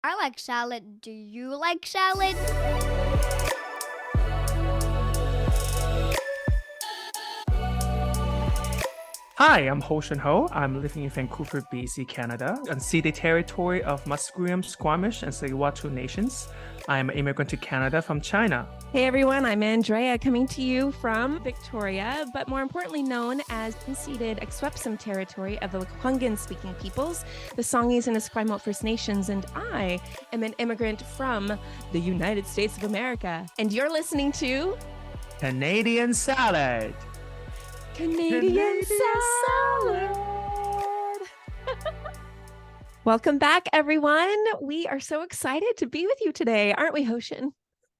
I like salad. Do you like salad? Hi, I'm Hostion Ho. I'm living in Vancouver, BC, Canada, unceded territory of Musqueam, Squamish, and Tsleil-Waututh nations. I'm an immigrant to Canada from China. Hey everyone, I'm Andrea coming to you from Victoria, but more importantly known as unceded Akwesasne territory of the Lekwungen-speaking peoples, the Songhees and Esquimalt First Nations, and I am an immigrant from the United States of America. And you're listening to Canadian Salad. Canadian Salad. Welcome back, everyone. We are so excited to be with you today, aren't we, Hostion?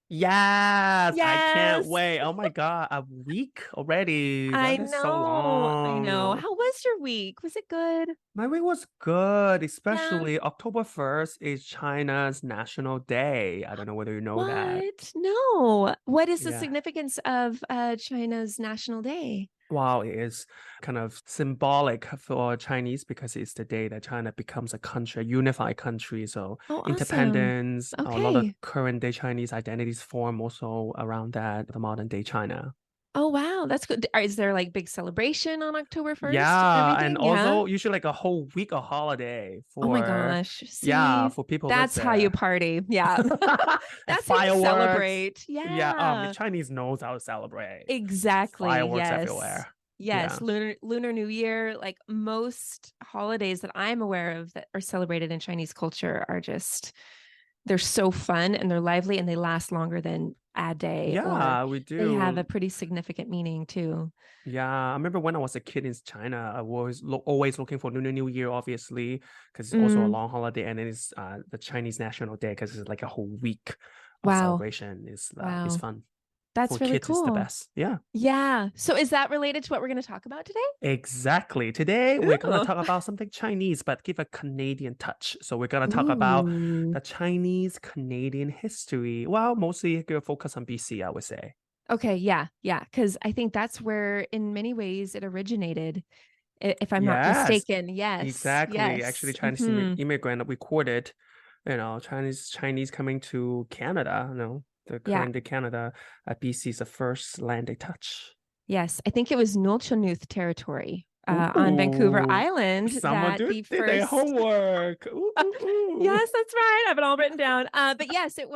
Yes, I can't Yes. wait. Oh my God, a week already. I That is know. so long. I know. How was your week? Was it good? My week was good, especially October 1st is China's National Day. I don't know whether you know that. What? No. What is the Yeah. significance of China's National Day? Wow, it is kind of symbolic for Chinese because it's the day that China becomes a country, a unified country. So Oh, awesome. independence, a lot of Okay. current day Chinese identities form also around that, the modern day China. Oh, wow. That's good. Is there like big celebration on October 1st and Yeah, and everything? Yeah. also usually like a whole week of holiday Oh my for, gosh. yeah, See, for people who live that's how you there. party. Yeah. And That's how you fireworks. celebrate. Yeah, the Yeah. Chinese knows how to celebrate. Exactly. Fireworks Yes. everywhere. Yes, Yeah. Lunar New Year, like most holidays that I'm aware of that are celebrated in Chinese culture are just, they're so fun and they're lively and they last longer than a day. Yeah, or we they have do. a pretty significant meaning too. Yeah, I remember when I was a kid in China, I was always looking for Lunar New Year, obviously, because it's also a Mm, long holiday, and then it's the Chinese National Day because it's like a whole week of wow. celebration. It's Wow. fun. That's For really kids, it's the cool. best. Yeah, Yeah. So is that related to what we're going to talk about today? exactly. Today we're gonna Ooh. talk about something Chinese, but give a Canadian touch. So we're gonna talk about Ooh. the Chinese Canadian history. Well, mostly gonna focus on BC, I would say. Okay. Yeah. Yeah. Because I think that's where, in many ways, it originated, if I'm not Yes, mistaken. Yes. exactly. Actually, Yes. Chinese immigrant recorded, Chinese coming to Canada, the Yeah. current day Canada, BC is the first land they touch. Yes, I think it was Nulchanuth territory on Vancouver Ooh, Island someone that the did their first. homework. Ooh, ooh, ooh. Yes, that's right. I have it all written down. But yes, it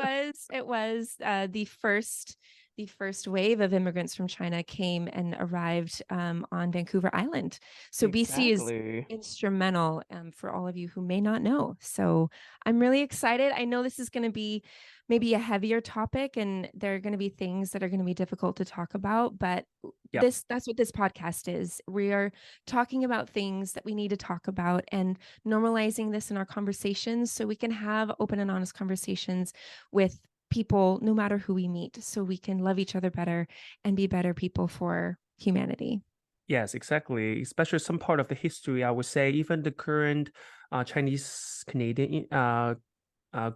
was the first wave of immigrants from China came and arrived on Vancouver Island. So BC is Exactly. instrumental for all of you who may not know. So I'm really excited. I know this is going to be maybe a heavier topic and there are going to be things that are going to be difficult to talk about, but Yep. that's what this podcast is. We are talking about things that we need to talk about and normalizing this in our conversations so we can have open and honest conversations with people no matter who we meet, so we can love each other better and be better people for humanity. Yes, exactly. Especially some part of the history, I would say, even the current Chinese Canadian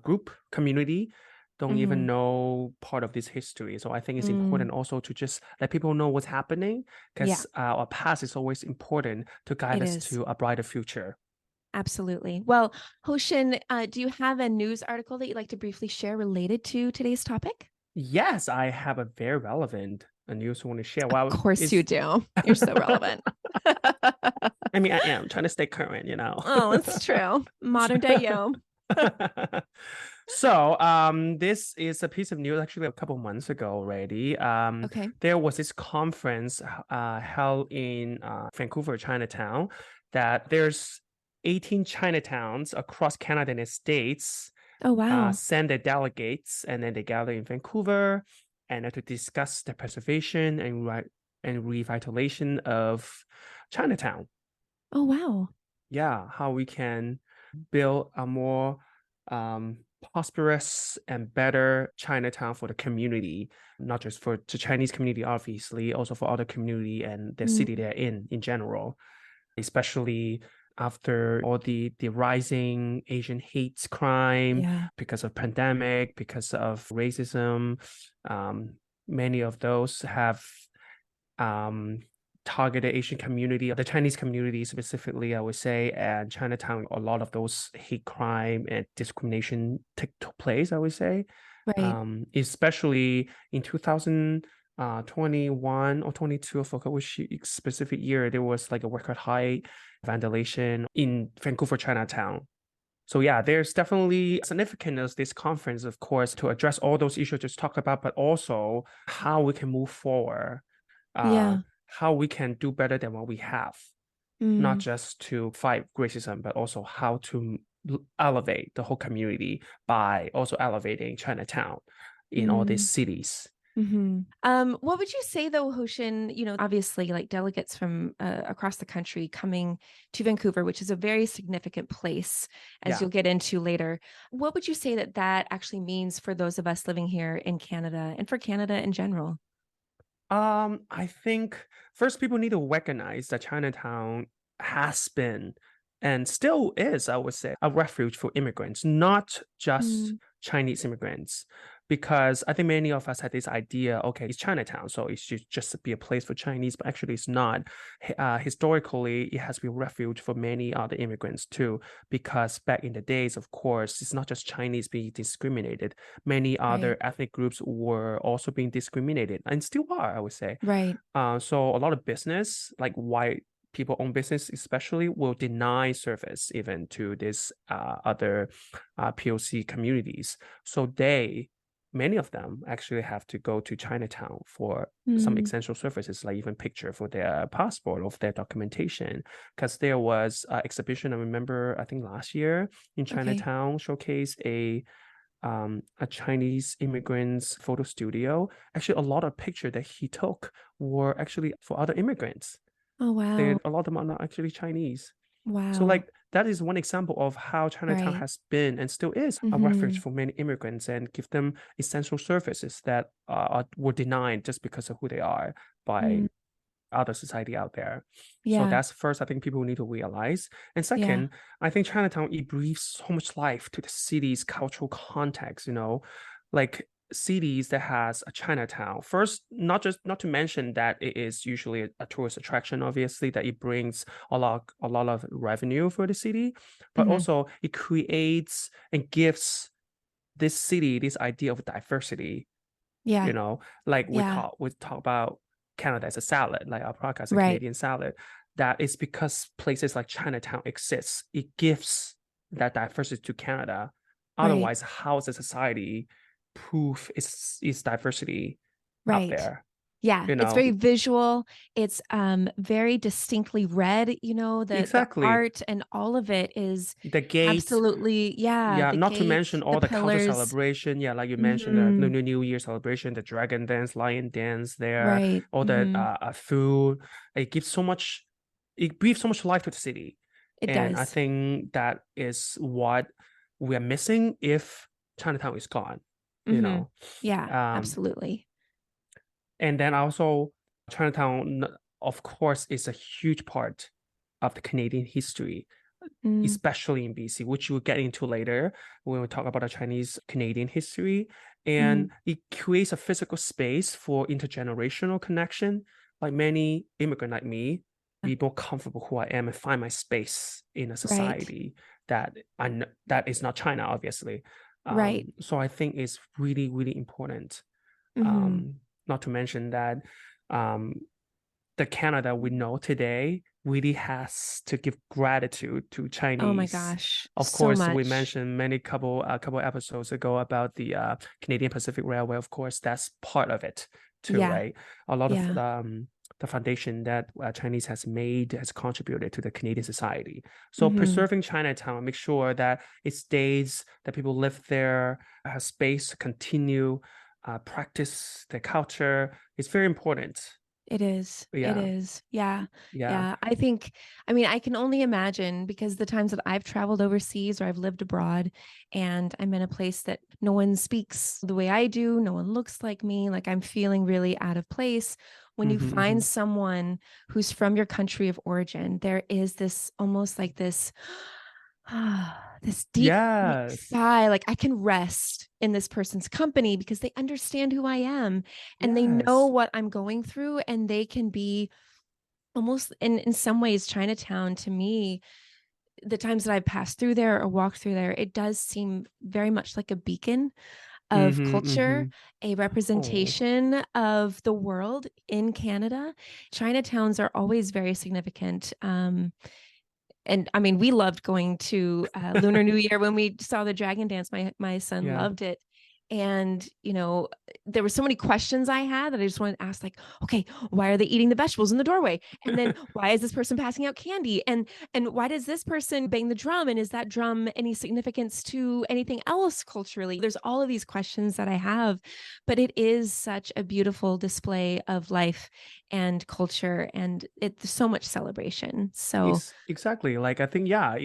group community don't even know part of this history. So I think it's important also to just let people know what's happening Yeah, because our past is always important to guide it us is. to a brighter future. Absolutely. Well, Hoshin, do you have a news article that you'd like to briefly share related to today's topic? Yes, I have a very relevant news I want to share. Of Wow, course you do. You're so relevant. I mean, I am trying to stay current, Oh, it's true. Modern day yo. So, this is a piece of news actually a couple months ago already. Okay. There was this conference held in Vancouver, Chinatown, that there's 18 Chinatowns across Canada and the States Oh, wow. send their delegates, and then they gather in Vancouver and to discuss the preservation and revitalization of Chinatown. Oh, wow. Yeah, how we can build a more prosperous and better Chinatown for the community, not just for the Chinese community, obviously, also for other community and the city they're in general, especially after all the rising Asian hate crime Yeah. because of pandemic, because of racism. Many of those have targeted Asian community, the Chinese community specifically, I would say, and Chinatown, a lot of those hate crime and discrimination took place, I would say. Right. Especially in 2021 or 22, I forgot which specific year, there was like a record high vandalization in Vancouver, Chinatown. So yeah, there's definitely significance of this conference, of course, to address all those issues just talked about, but also how we can move forward, Yeah. how we can do better than what we have, not just to fight racism, but also how to elevate the whole community by also elevating Chinatown in all these cities. What would you say though, Hoshin, obviously like delegates from across the country coming to Vancouver, which is a very significant place, as you'll get into later. What would you say that actually means for those of us living here in Canada and for Canada in general? I think first people need to recognize that Chinatown has been and still is, I would say, a refuge for immigrants, not just Chinese immigrants. Because I think many of us had this idea, okay, it's Chinatown, so it should just be a place for Chinese, but actually it's not. Historically, it has been a refuge for many other immigrants too, because back in the days, of course, it's not just Chinese being discriminated. Many other ethnic groups were also being discriminated and still are, I would say. Right. So a lot of business, like white people own business especially, will deny service even to this other POC communities. So many of them actually have to go to Chinatown for some essential services, like even picture for their passport or their documentation. Because there was an exhibition, I remember, I think last year in Chinatown, showcase a Chinese immigrant's photo studio. Actually, a lot of pictures that he took were actually for other immigrants. Oh, wow. A lot of them are not actually Chinese. Wow. So like that is one example of how Chinatown has been and still is a refuge for many immigrants and give them essential services that were denied just because of who they are by other society out there. So that's first, I think people need to realize. And second, I think Chinatown, it breathes so much life to the city's cultural context, like cities that has a Chinatown. First, not to mention that it is usually a tourist attraction, obviously, that it brings a lot of revenue for the city, but also it creates and gives this city this idea of diversity. Like we talk about Canada as a salad, like our podcast, a Canadian salad. That is because places like Chinatown exists. It gives that diversity to Canada. Otherwise, how is a society proof its diversity out there? It's very visual. It's very distinctly red, the art and all of it is the gates, absolutely not to mention all the culture pillars. Celebration, like you mentioned, the New Year celebration, the dragon dance, lion dance there, all the food. It breathes so much life to the city. It does. I does. think that is what we are missing if Chinatown is gone. Absolutely. And then also Chinatown, of course, is a huge part of the Canadian history, especially in BC, which we'll get into later when we talk about the Chinese Canadian history. And it creates a physical space for intergenerational connection. Like many immigrants like me, be more comfortable who I am and find my space in a society that is not China, obviously. So I think it's really, really important. Not to mention that the Canada we know today really has to give gratitude to Chinese. Oh my gosh. Of course, we mentioned a couple episodes ago about the Canadian Pacific Railway. Of course, that's part of it too, right? A lot of the foundation that Chinese has made has contributed to the Canadian society. So preserving Chinatown, make sure that it stays, that people live there, have space to continue practice their culture. It's very important. It is. It is. Yeah. I think, I can only imagine, because the times that I've traveled overseas or I've lived abroad and I'm in a place that no one speaks the way I do, no one looks like me, like I'm feeling really out of place. When you find someone who's from your country of origin, there is this almost like this deep sigh, like I can rest in this person's company because they understand who I am and they know what I'm going through, and they can be almost in some ways, Chinatown to me, the times that I've passed through there or walked through there, it does seem very much like a beacon of Mm-hmm, culture, mm-hmm. a Oh, representation of the world in Canada. Chinatowns are always very significant. And I mean, we loved going to Lunar New Year when we saw the dragon dance. My son yeah. loved it. And, there were so many questions I had that I just wanted to ask, like, okay, why are they eating the vegetables in the doorway? And then why is this person passing out candy? And why does this person bang the drum? And is that drum any significance to anything else culturally? There's all of these questions that I have, but it is such a beautiful display of life and culture, and it's so much celebration. So, Exactly. Like I think, yeah,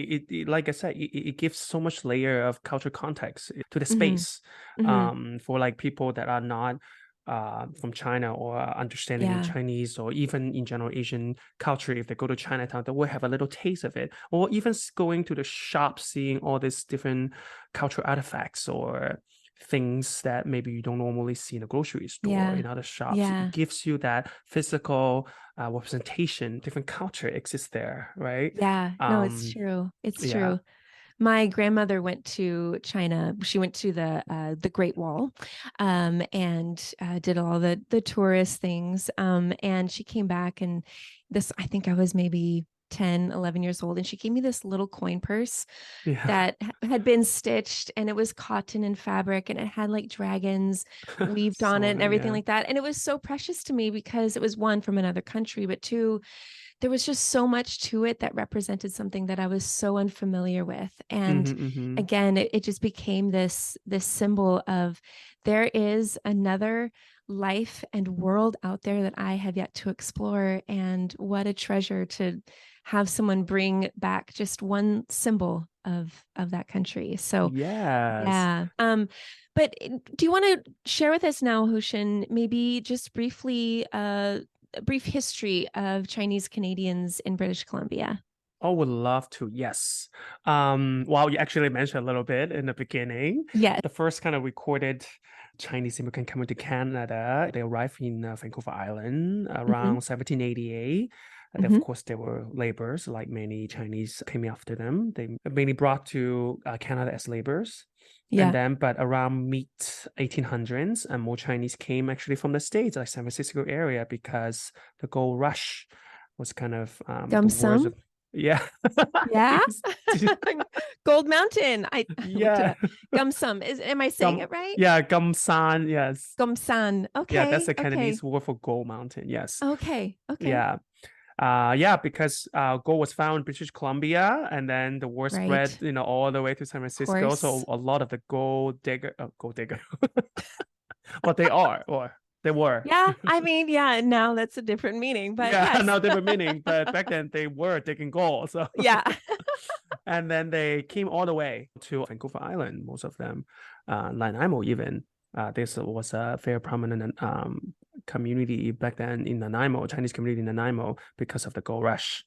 like I said, it gives so much layer of cultural context to the mhm, space, mhm, for like people that are not from China or understanding in yeah, Chinese or even in general Asian culture. If they go to Chinatown, they will have a little taste of it, or even going to the shop, seeing all these different cultural artifacts or things that maybe you don't normally see in a grocery store yeah, in other shops. It yeah, gives you that physical representation, different culture exists there, right? yeah. No, it's Um, true. It's yeah, true. My grandmother went to China. She went to the Great Wall, and did all the tourist things. And she came back, and I think I was maybe 10, 11 years old, and she gave me this little coin purse yeah. that had been stitched, and it was cotton and fabric, and it had like dragons weaved on it So and everything yeah, like that. And it was so precious to me because it was, one, from another country, but two, there was just so much to it that represented something that I was so unfamiliar with. And mm-hmm. again, it just became this symbol of, there is another life and world out there that I have yet to explore. And what a treasure to have someone bring back just one symbol of that country. So Yes. yeah. But do you want to share with us now, Hoshin, maybe just briefly a brief history of Chinese Canadians in British Columbia? Oh, would love to. Yes. Well, you actually mentioned a little bit in the beginning. Yes. The first kind of recorded Chinese immigrant coming to Canada, they arrived in Vancouver Island Hmm. around 1788. And of Hmm. course, there were laborers, like many Chinese came after them. They mainly brought to Canada as laborers. And Yeah. then, but around mid 1800s, and more Chinese came actually from the States, like San Francisco area, because the gold rush was kind of the Gum worst Sum. of, yeah. Yeah. It's- Gold Mountain. I looked it yeah. up. Gum Sum. Am I saying Gum, it right? yeah, Gumsan, yes. Gum San. Yeah, that's Okay. the Okay. Cantonese word for gold mountain, yes. Okay. Okay. Yeah. Yeah, because gold was found in British Columbia, and then the word spread, Right. all the way to San Of Francisco. So course. a lot of the gold digger, what they are, or they were. Yeah. I mean, yeah. Now that's a different meaning, but Yeah, yes. now different meaning, but back then they were digging gold. So, Yeah. and then they came all the way to Vancouver Island, most of them, Nanaimo even. This was a very prominent community back then in Nanaimo, Chinese community in Nanaimo, because of the gold rush.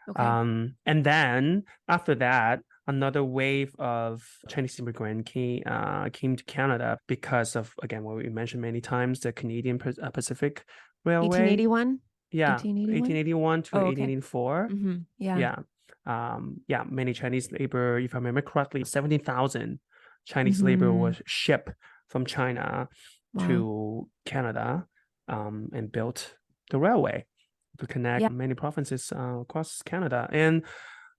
Okay. And then after that, another wave of Chinese immigrant came to Canada because of, again, what we mentioned many times, the Canadian Pacific Railway. 1881. Yeah, 1881. 1881 to Oh, okay. 1884. Yeah. Yeah. Yeah, many Chinese labor, if I remember correctly, 17,000 Chinese labor Hmm. was shipped from China Wow. to Canada, and built the railway to Yeah. connect many provinces across Canada. And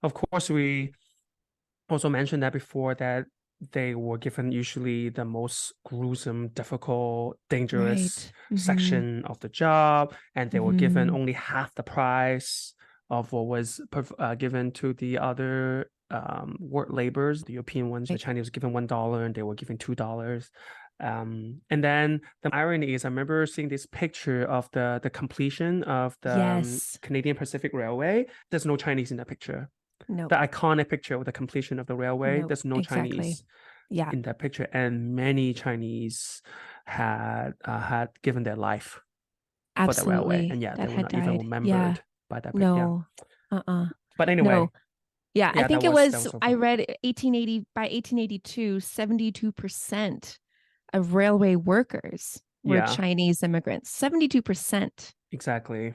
of course, we also mentioned that before, that they were given usually the most gruesome, difficult, dangerous Right. section of the job, and they were given Hmm. only half the price of what was given to the other work laborers. The European ones, the Right. Chinese, were given $1, and they were given $2. And then the irony is, I remember seeing this picture of the completion of the Yes. Canadian Pacific Railway. There's no Chinese in that picture. No. The iconic picture of the completion of the railway, No. there's no Exactly. Chinese Yeah. in that picture, and many Chinese had given their life for the railway, Absolutely. and yeah, they That were had not even died. Yeah. remembered by that yeah. No. Uh-uh. But No. anyway, Yeah. I yeah, think that was so I fun. read 1880, by 1882, 72% of railway workers were Yeah, Chinese immigrants. 72%. exactly.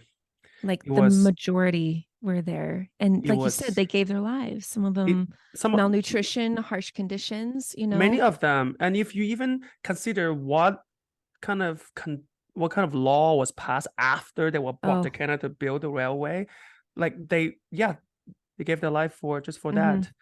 Like It the was majority were there. And it like you said, was they gave their lives. Some of it them some malnutrition, harsh conditions, many of them, and if you even consider kind of what kind of law was passed after they were brought to Oh, Canada to build the railway, like they gave their life for just for hmm. that, and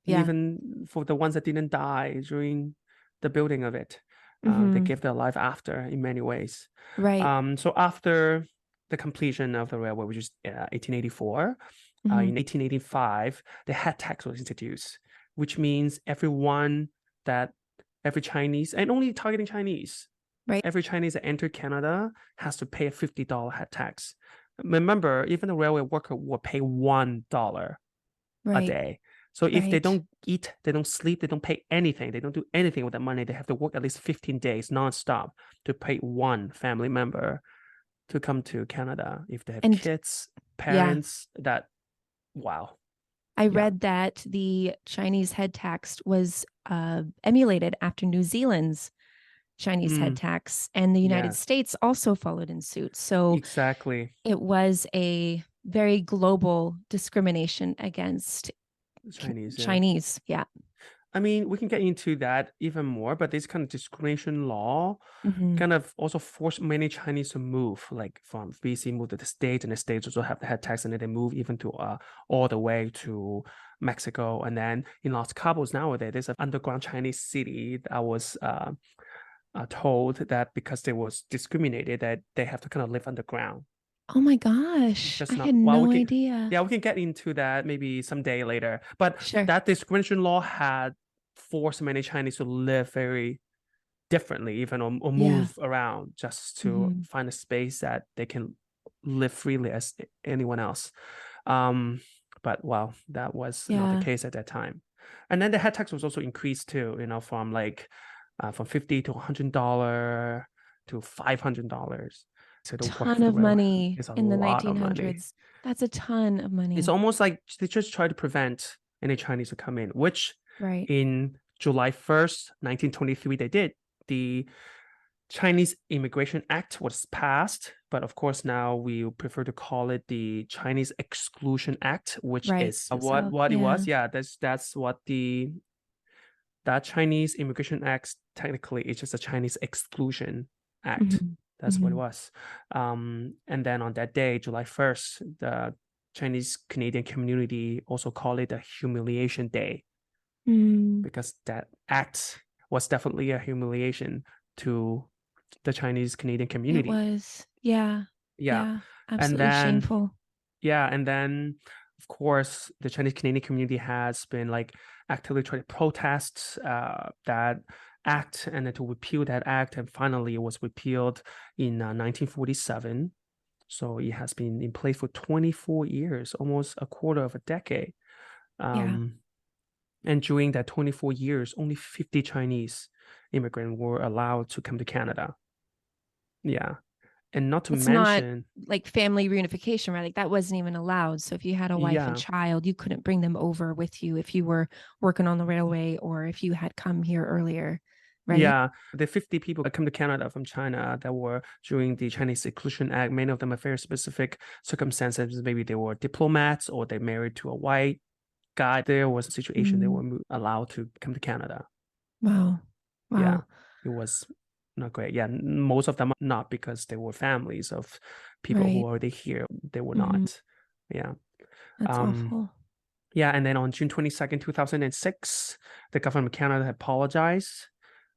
Yeah. even for the ones that didn't die during the building of it, they Hmm. gave their life after in many ways. Right. So after the completion of the railway, which is 1884, Hmm. in 1885, the head tax was introduced, which means every Chinese, and only targeting Chinese, Right. every Chinese that entered Canada has to pay a $50 head tax. Remember, even the railway worker will pay $1 a Right. day. So if they Right. don't eat, they don't sleep, they don't pay anything, they don't do anything with that money, they have to work at least 15 days nonstop to pay one family member to come to Canada. If they have And kids, yeah, parents, wow. I Yeah. read that the Chinese head tax was emulated after New Zealand's Chinese head tax, and the United Yes, States also followed in suit. So exactly. it was a very global discrimination against Chinese, yeah. Chinese. Yeah. I mean, we can get into that even more, but this kind of discrimination law Hmm. kind of also forced many Chinese to move, like from BC, move to the States, and the States also have the head tax, and then they move even to all the way to Mexico. And then in Los Cabos nowadays, there's an underground Chinese city that was told that because they was discriminated, that they have to kind of live underground. Oh my gosh. I Just not had well, no idea. yeah, we can get into that maybe someday later. But Sure. that discrimination law had forced many Chinese to live very differently, even or Yeah. move around just to Hmm. find a space that they can live freely as anyone else. Um, but well, that was not the Yeah. case at that time. And then the head tax was also increased too, from from $50 to $100 to $500. So the work Ton for the of railway money is a in the lot of money. 1900s. That's a ton of It's money. almost like they just try to prevent any Chinese to come in, which Right. in July 1st, 1923, they did. The Chinese Immigration Act was passed, but of course now we prefer to call it the Chinese Exclusion Act, which Right. is So, what it yeah. was. Yeah, that's what that Chinese Immigration Act technically is, just a Chinese Exclusion Act. Hmm. That's what it Hmm. was. And then on that day, July 1st, the Chinese Canadian community also call it a humiliation day, Mm. because that act was definitely a humiliation to the Chinese Canadian It community. was. Yeah. Yeah. Yeah. And Absolutely then, shameful. of course, the Chinese Canadian community has been like actively trying to protest that act and then to repeal that act. And finally, it was repealed in 1947. So it has been in place for 24 years, almost a quarter of a decade. Yeah. And during that 24 years, only 50 Chinese immigrants were allowed to come to Canada. Yeah. And not to It's not mention, like family reunification, right? Like that wasn't even allowed. So if you had a wife and yeah, child, you couldn't bring them over with you if you were working on the railway or if you had come here earlier, right? yeah, the 50 people that come to Canada from China that were during the Chinese Exclusion Act, many of them are very specific circumstances. Maybe they were diplomats or they married to a white guy. There was a situation they Mm. were allowed to come to Canada. Wow. Yeah, Wow. it was not great. Yeah, most of them not because they were families of people who Right. were already here. They were Hmm. not. Yeah. That's Um, awful. yeah, and then on June 22nd, 2006, the government of Canada apologized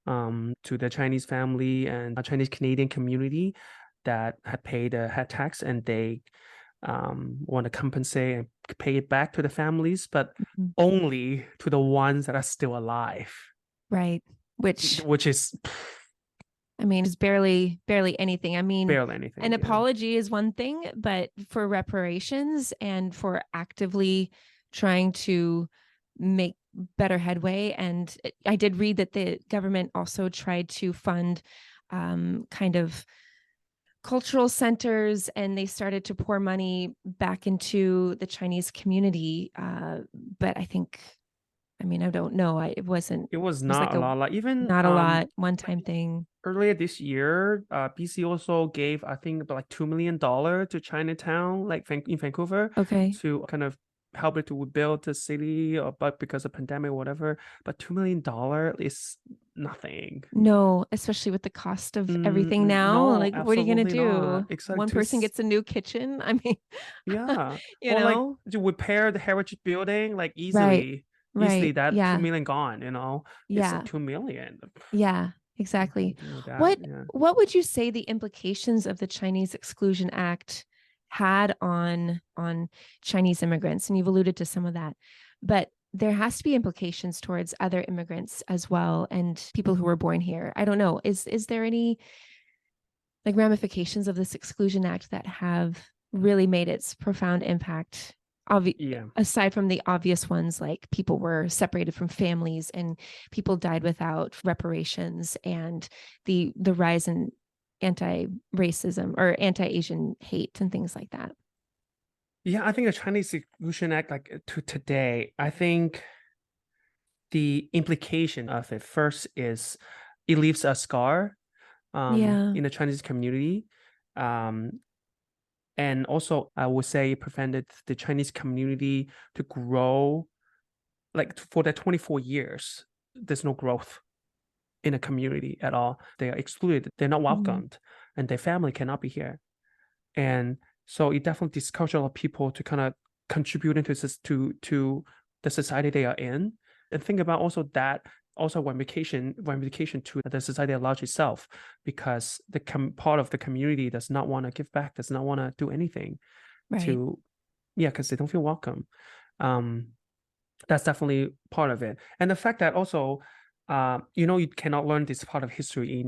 to the Chinese family and the Chinese Canadian community that had paid a head tax, and they want to compensate and pay it back to the families, but Mhm. only to the ones that are still alive, Right. Which, which is I mean, is barely anything. I mean, barely anything. an Yeah. apology is one thing, but for reparations and for actively trying to make better headway. And I did read that the government also tried to fund kind of cultural centers, and they started to pour money back into the Chinese community. But I think I mean, I don't know. It was It was like not a lot. Like even not a lot, one-time thing. earlier this year, BC also gave, I think, about like $2 million to Chinatown, like in Vancouver, Okay. to kind of help it to rebuild the city, or but because of pandemic or whatever. But $2 million is nothing. No, especially with the cost of everything now. No, Like, what are you gonna absolutely do? not. Exactly. One person gets a new kitchen. I mean, Yeah. you Or like know? to repair the heritage building, like Right. easily Right. that 2 Yeah. million gone, it's Yeah. 2 million. Yeah. Exactly. Deal with that. What Yeah. what would you say the implications of the Chinese Exclusion Act had on Chinese immigrants? And you've alluded to some of that, but there has to be implications towards other immigrants as well and people who were born here. I don't know. Is there any like ramifications of this Exclusion Act that have really made its profound impact? Yeah. Aside from the obvious ones, like people were separated from families and people died without reparations, and the rise in anti-racism or anti-Asian hate and things like that. Yeah, I think the Chinese Exclusion Act, like to today, I think the implication of it first is it leaves a scar Yeah. in the Chinese community. And also, I would say it prevented the Chinese community to grow. Like for the 24 years, there's no growth in a community at all. They are excluded. They're not welcomed, and their family cannot be here. And so it definitely discourages a lot of people to kind of contribute into this to the society they are in. And think about also that also ramification to the society at large itself, because the part of the community does not want to give back, does not want to do anything Right. because they don't feel welcome. That's definitely part of it. And the fact that also, you cannot learn this part of history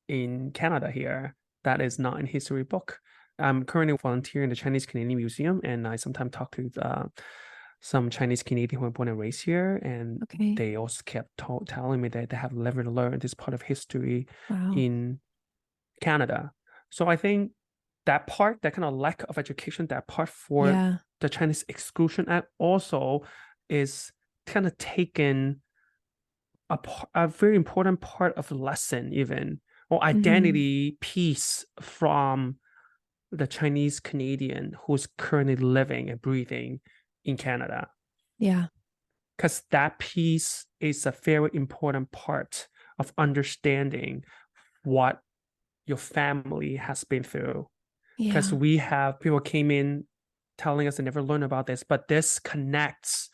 in Canada here. That is not in history book. I'm currently volunteering in the Chinese Canadian Museum, and I sometimes talk to some Chinese Canadian who are born and raised here, and Okay. they also kept telling me that they have never learned this part of history Wow. in Canada. So I think that part, that kind of lack of education, that part for the Chinese Exclusion Act also is kind of taken a very important part of the lesson, even, or identity piece from the Chinese Canadian who's currently living and breathing in Canada. Yeah. Because that piece is a very important part of understanding what your family has been through. Because we have people came in telling us they never learned about this, but this connects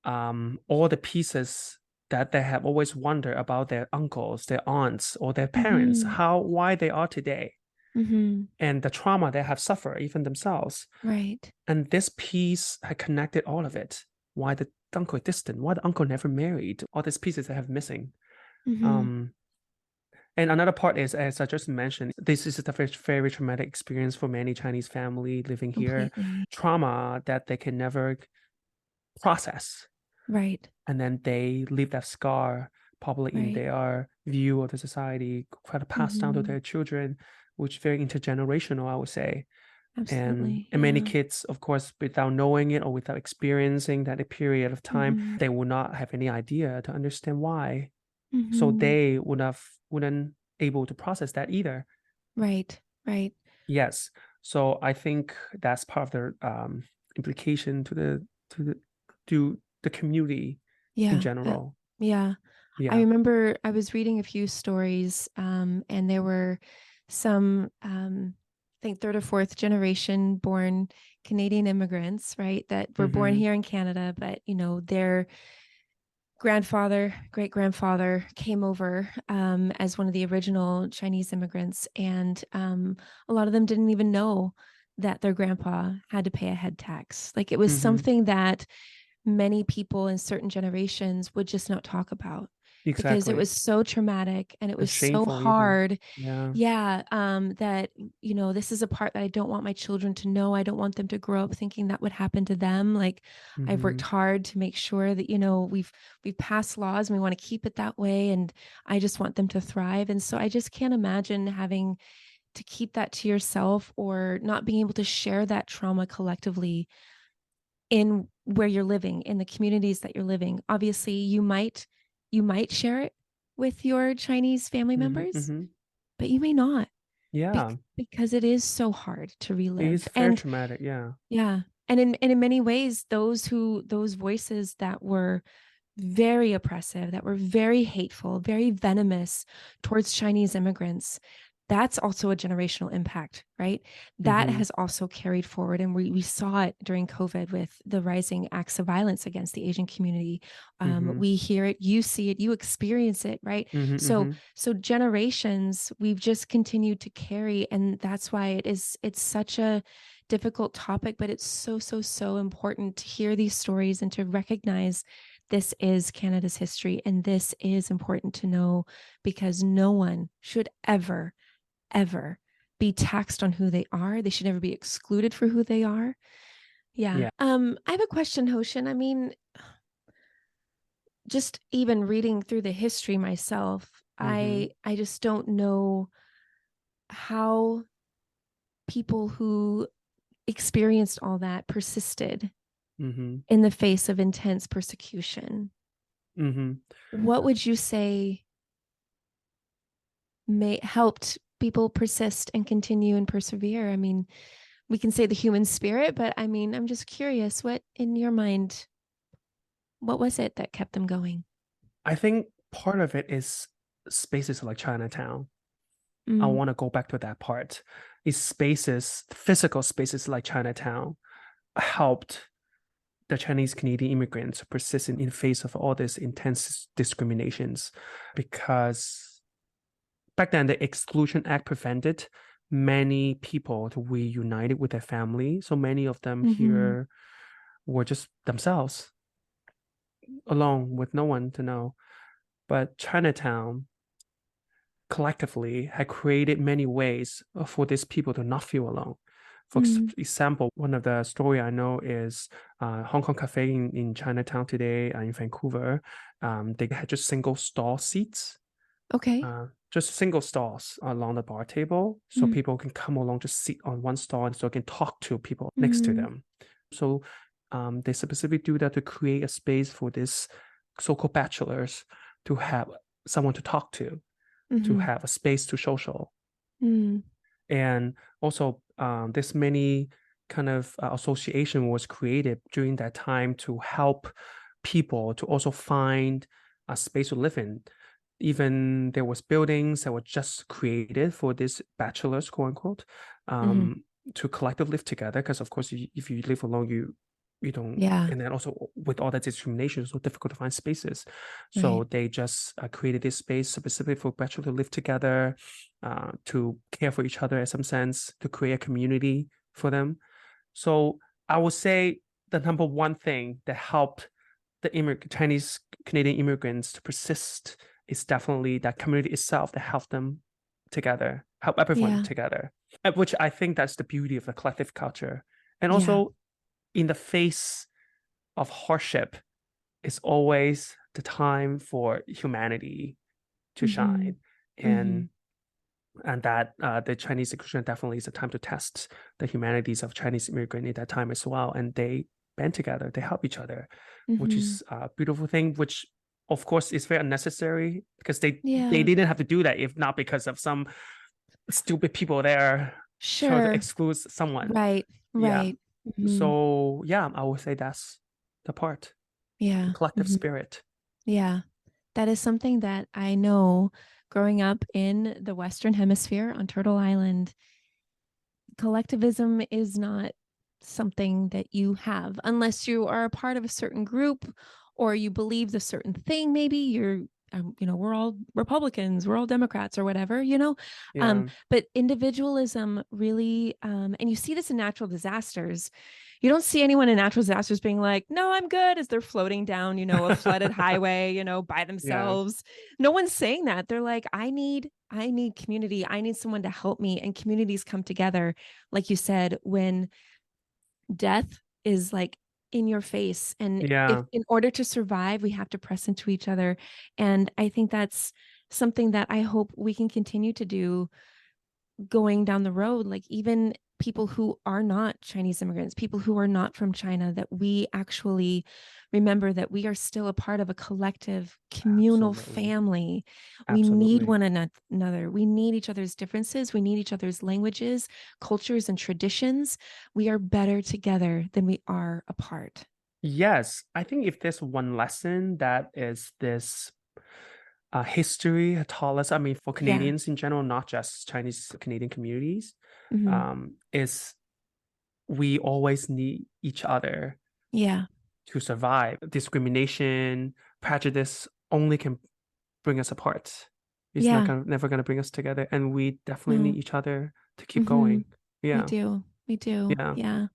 all the pieces that they have always wondered about their uncles, their aunts, or their parents, why they are today. And the trauma they have suffered even themselves. Right. And this piece had connected all of it. Why the uncle is distant, why the uncle never married, all these pieces they have missing. And another part is, as I just mentioned, this is a very, very traumatic experience for many Chinese family living here. Trauma that they can never process. Right. And then they leave that scar probably in their view of the society, try to pass down to their children, which is very intergenerational, I would say. Absolutely. And many kids, of course, without knowing it or without experiencing that period of time, they will not have any idea to understand why. So they wouldn't able to process that either. Right. Yes. So I think that's part of the implication to the community in general. Yeah. I remember I was reading a few stories, and there were some, I think third or fourth generation born Canadian immigrants, right, that were born here in Canada, but their grandfather, great grandfather came over as one of the original Chinese immigrants, and a lot of them didn't even know that their grandpa had to pay a head tax. Like, it was something that many people in certain generations would just not talk about. Because it was so traumatic and it was so hard. That, this is a part that I don't want my children to know. I don't want them to grow up thinking that would happen to them. Like, I've worked hard to make sure that, we've passed laws and we want to keep it that way. And I just want them to thrive. And so I just can't imagine having to keep that to yourself or not being able to share that trauma collectively in where you're living, in the communities that you're living. Obviously, you might share it with your Chinese family members, but you may not. Yeah, Because it is so hard to it relive. is very traumatic. Yeah. Yeah. And in many ways, those voices that were very oppressive, that were very hateful, very venomous towards Chinese immigrants, that's also a generational impact, right? That has also carried forward. And we saw it during COVID with the rising acts of violence against the Asian community. We hear it, you see it, you experience it, right? So generations, we've just continued to carry. And that's why it's such a difficult topic, but it's so important to hear these stories and to recognize this is Canada's history, and this is important to know, because no one should ever be taxed on who they are. They should never be excluded for who they are. Yeah. I have a question, Hoshin. I mean, just even reading through the history myself, I just don't know how people who experienced all that persisted in the face of intense persecution. What would you say helped people persist and continue and persevere? I mean, we can say the human spirit, but I mean, I'm just curious, what in your mind, what was it that kept them going? I think part of it is spaces like Chinatown. I want to go back to that part. These spaces, physical spaces like Chinatown, helped the Chinese Canadian immigrants persist in the face of all these intense discriminations, because back then the Exclusion Act prevented many people to reunite with their family. So many of them here were just themselves, alone with no one to know. But Chinatown collectively had created many ways for these people to not feel alone. For example, one of the story I know is Hong Kong Cafe in Chinatown today, in Vancouver. They had just single stall seats. Okay. Just single stalls along the bar table, so people can come along, just sit on one stall, and so they can talk to people next to them. So they specifically do that to create a space for this so-called bachelors to have someone to talk to have a space to social. And also this many kind of association was created during that time to help people to also find a space to live in. Even there was buildings that were just created for these bachelors, quote unquote, to collectively live together. Because of course, if you live alone, you don't. And then also with all that discrimination, it's so difficult to find spaces. So they just created this space specifically for bachelors to live together, to care for each other in some sense, to create a community for them. So I would say the number one thing that helped the Chinese Canadian immigrants to persist is definitely that community itself that helped them together, help everyone together, which I think that's the beauty of the collective culture. And also in the face of hardship is always the time for humanity to shine. And that the Chinese Exclusion definitely is a time to test the humanities of Chinese immigrant in that time as well. And they band together, they help each other, which is a beautiful thing, which of course is very unnecessary, because they didn't have to do that if not because of some stupid people there trying to exclude someone. Right. So I would say that's the part. The collective spirit. That is something that I know growing up in the Western Hemisphere on Turtle Island. Collectivism is not something that you have unless you are a part of a certain group or you believe the certain thing. Maybe you're, we're all Republicans, we're all Democrats or whatever, but individualism really, and you see this in natural disasters. You don't see anyone in natural disasters being like, no, I'm good, as they're floating down, a flooded highway, by themselves. No one's saying that. They're like, I need community. I need someone to help me. And communities come together, like you said, when death is like in your face. And if, in order to survive, we have to press into each other. And I think that's something that I hope we can continue to do going down the road. Like even people who are not Chinese immigrants, people who are not from China, that we actually remember that we are still a part of a collective communal Absolutely. family. We need Absolutely. one another. We need each other's differences. We need each other's languages, cultures, and traditions. We are better together than we are apart. Yes, I think if there's one lesson that is this history had taught us, I mean, for Canadians in general, not just Chinese Canadian communities, is we always need each other to survive. Discrimination, prejudice only can bring us apart. It's never gonna bring us together, and we definitely need each other to keep going. Yeah, We do. yeah. Yeah.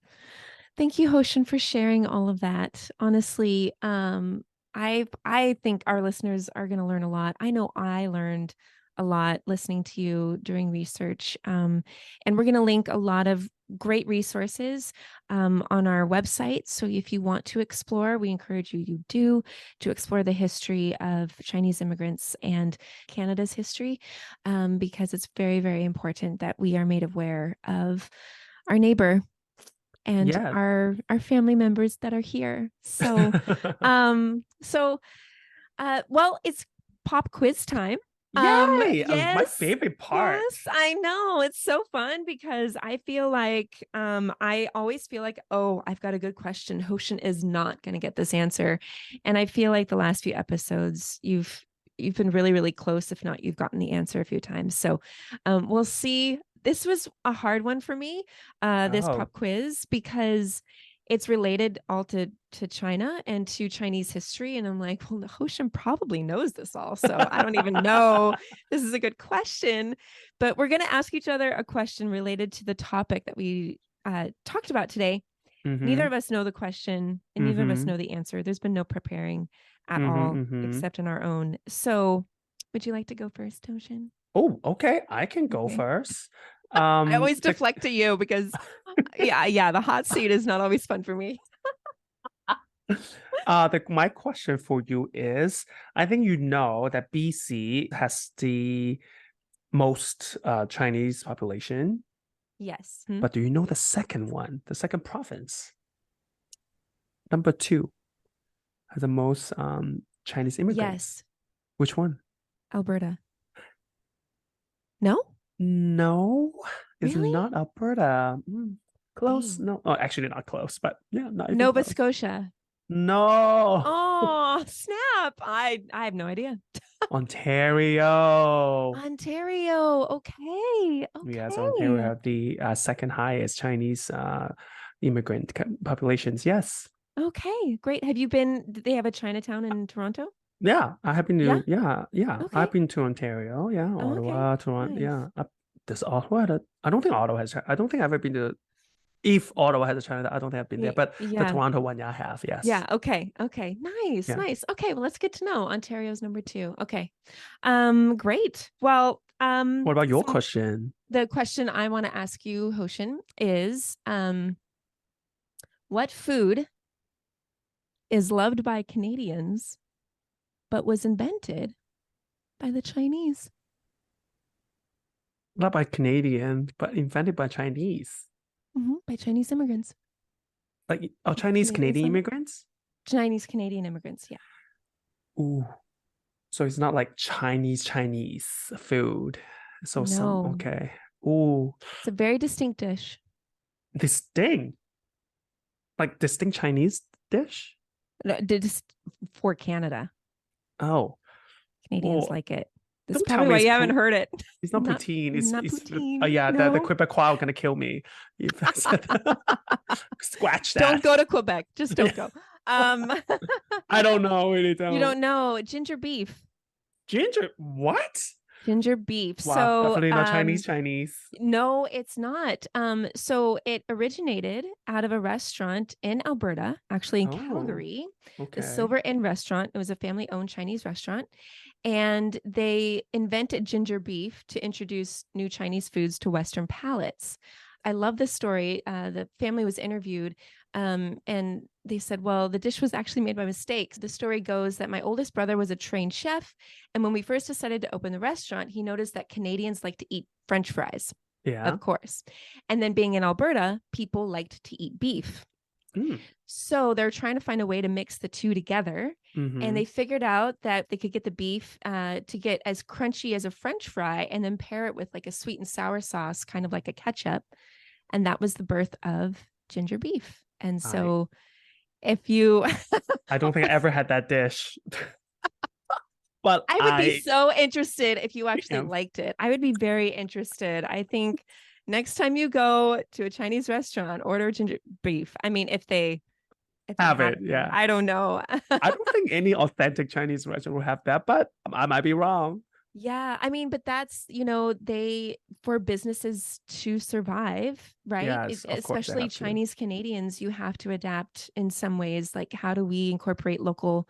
Thank you, Hoshin, for sharing all of that. Honestly, I think our listeners are going to learn a lot. I know I learned a lot listening to you during research. And we're going to link a lot of great resources on our website. So if you want to explore, we encourage you to explore the history of Chinese immigrants and Canada's history, because it's very, very important that we are made aware of our neighbor and our family members that are here. So, well, it's pop quiz time. Yay! My favorite part. Yes, I know. It's so fun because I feel like I always feel like, oh, I've got a good question. Hoshin is not going to get this answer. And I feel like the last few episodes you've been really, really close. If not, you've gotten the answer a few times. So we'll see. This was a hard one for me, this pop quiz, because it's related all to China and to Chinese history. And I'm like, well, Hoshin probably knows this all. So I don't even know. This is a good question. But we're going to ask each other a question related to the topic that we talked about today. Neither of us know the question and neither of us know the answer. There's been no preparing at all except in our own. So would you like to go first, Hoshin? Oh, okay. I can go first. I always deflect to you because the hot seat is not always fun for me. My question for you is, I think you know that BC has the most Chinese population. Yes. But do you know the second one, the second province? Number 2 has the most Chinese immigrants. Yes. Which one? Alberta. No? No, it's Really? not Alberta. Close. Dang. No. Oh, actually not close, but yeah, not even Nova close. Scotia. No. Oh, snap. I have no idea. Ontario. Okay. Yes, Ontario have the second highest Chinese immigrant populations. Yes. Okay, great. Did they have a Chinatown in Toronto? Yeah, I have been to Okay. I've been to Ontario. Yeah, Ottawa, Toronto. Nice. Yeah. Does Ottawa I don't think Ottawa has. I don't think I've ever been to. If Ottawa has a Chinatown, I don't think I've been there. But the Toronto one, I have. Yes. Yeah. Okay. Nice. Okay. Well, let's get to know Ontario's number 2. Okay. Great. Well, what about your question? The question I want to ask you, Hoshin, is what food is loved by Canadians but was invented by the Chinese? Not by Canadian, but invented by Chinese. By Chinese immigrants. Like Chinese Canadian immigrants? Chinese Canadian immigrants, yeah. Ooh. So it's not like Chinese food. So okay. Ooh. It's a very distinct dish. Distinct? Like distinct Chinese dish? No, for Canada. Oh. Canadians like it. That's probably why you haven't heard it. It's not poutine. It's poutine. Oh yeah, the Quebecois are gonna kill me. Scratch that. Don't go to Quebec. Just don't go. I don't know. Really don't. You don't know ginger beef. What? Ginger beef. Wow, so definitely not Chinese. No, it's not. So it originated out of a restaurant in Alberta, actually in Calgary, the Silver Inn restaurant. It was a family-owned Chinese restaurant, and they invented ginger beef to introduce new Chinese foods to Western palates. I love this story. The family was interviewed, and they said, well, the dish was actually made by mistake. The story goes that my oldest brother was a trained chef, and when we first decided to open the restaurant, he noticed that Canadians like to eat French fries. Yeah. of course. And then being in Alberta, people liked to eat beef. Mm. So they're trying to find a way to mix the two together. Mm-hmm. And they figured out that they could get the beef to get as crunchy as a French fry and then pair it with like a sweet and sour sauce, kind of like a ketchup. And that was the birth of ginger beef. And so if you... I don't think I ever had that dish. But I would be so interested if you actually Yeah. liked it. I would be very interested. I think next time you go to a Chinese restaurant, order ginger beef. I mean, if they have have it, yeah. I don't know. I don't think any authentic Chinese restaurant will have that, but I might be wrong. Yeah, I mean, but that's, for businesses to survive, right? Yes, of course they Especially have to. Chinese Canadians, you have to adapt in some ways. Like, how do we incorporate local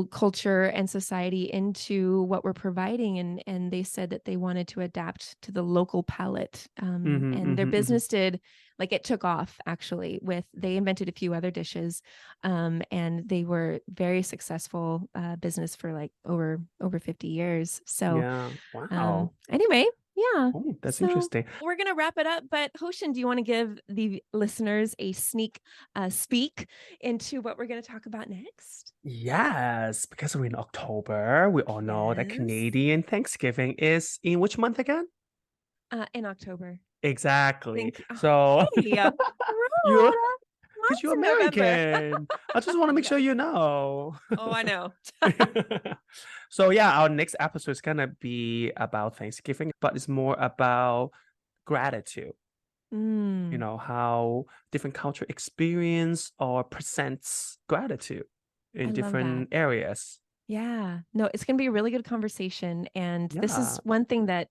culture and society into what we're providing? And they said that they wanted to adapt to the local palate. And their business did, like, it took off actually. They invented a few other dishes, and they were very successful business for like over 50 years. So Yeah. Wow. anyway, yeah. Oh, that's So interesting. we're going to wrap it up, but Hoshin, do you want to give the listeners a sneak speak into what we're going to talk about next? Yes, because we're in October, we all know that Yes. Canadian Thanksgiving is in which month again? In October. Exactly. Thank you. So Hey, you're Mine's you're in November. American. I just want to make sure you know. Oh, I know. So yeah, our next episode is gonna be about Thanksgiving, but it's more about gratitude. You know, how different culture experience or presents gratitude I in love different areas. Yeah. No, it's going to be a really good conversation. And this is Yeah. one thing that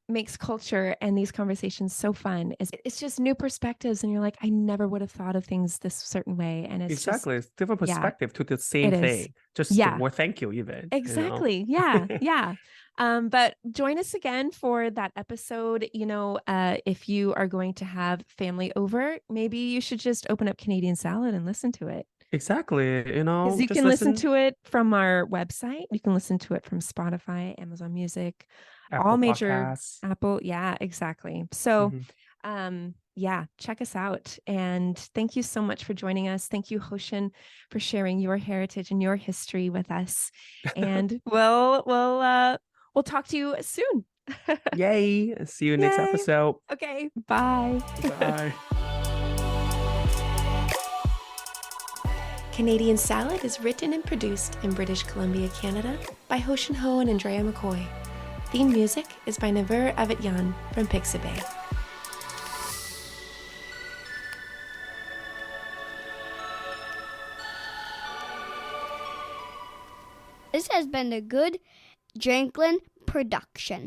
makes culture and these conversations so fun is it's just new perspectives. And you're like, I never would have thought of things this certain way. And it's Exactly. It's different yeah, perspective to the same it is. thing. Just the Yeah. word thank you even. Exactly. Yeah. Yeah. But join us again for that episode. If you are going to have family over, maybe you should just open up Canadian Salad and listen to it. Exactly. Because you just can listen to it from our website. You can listen to it from Spotify, Amazon Music, Apple all major Podcasts. Apple. Yeah, exactly. So, Mhm. yeah, check us out. And thank you so much for joining us. Thank you, Hoshin, for sharing your heritage and your history with us. And we'll talk to you soon. Yay. See you next Yay. episode. Okay. Bye. Bye. Canadian Salad is written and produced in British Columbia, Canada by Hoshin Ho and Andrea McCoy. Theme music is by Naver Avetyan from Pixabay. This has been a good Drinklin production.